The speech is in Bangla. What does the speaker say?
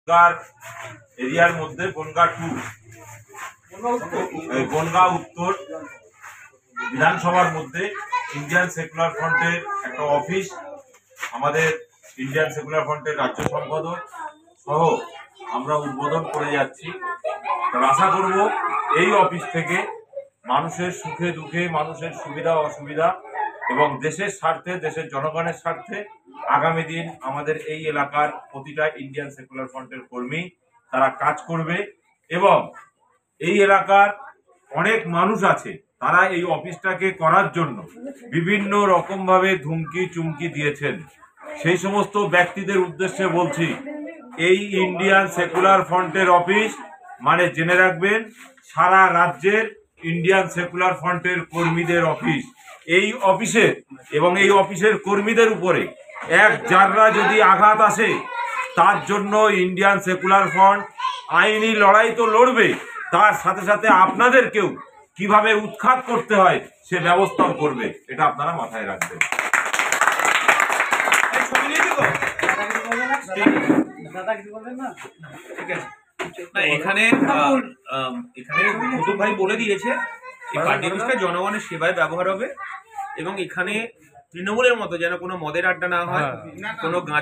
বনগাঁর এরিয়ার মধ্যে বনগাঁ 2 বনগাঁ উত্তর বিধানসভার মধ্যে ইন্ডিয়ান সেকুলার ফ্রন্টের একটা অফিস, আমাদের ইন্ডিয়ান সেকুলার ফ্রন্টের রাজ্য সম্পাদক সহ আমরা উদ্বোধন করে যাচ্ছি। আশা করব এই অফিস থেকে মানুষের সুখে দুঃখে, মানুষের সুবিধা অসুবিধা এবং দেশের স্বার্থে, দেশের জনগণের স্বার্থে আগামী দিন আমাদের এই এলাকার প্রতিটা ইন্ডিয়ান সেকুলার ফ্রন্টের কর্মী তারা কাজ করবে। এবং এই এলাকার অনেক মানুষ আছে, তারা এই অফিসটাকে করার জন্য বিভিন্ন রকম ভাবে ধুমকি চুমকি দিয়েছেন। সেই সমস্ত ব্যক্তিদের উদ্দেশ্যে বলছি, এই ইন্ডিয়ান সেকুলার ফ্রন্টের অফিস মানে জেনে রাখবেন সারা রাজ্যের ইন্ডিয়ান সেকুলার ফ্রন্টের কর্মীদের অফিস। এই অফিসের এবং এই অফিসের কর্মীদের উপরে এক জাররা যদি আঘাত আসে, তার জন্য ইন্ডিয়ান সেকুলার ফ্রন্ট আইনি লড়াই তো লড়বে, তার সাথে সাথে আপনাদেরকেও কিভাবে উৎখাত করতে হয় সে ব্যবস্থাও করবে। এটা আপনারা মাথায় রাখবেন। এখানে কুতুব ভাই বলে দিয়েছে এই পার্টি অফিসটা জনগণের সেবায় ব্যবহার হবে এবং এখানে তৃণমূলের মতো যেন কোনো মদের আড্ডা না হয়, কোনো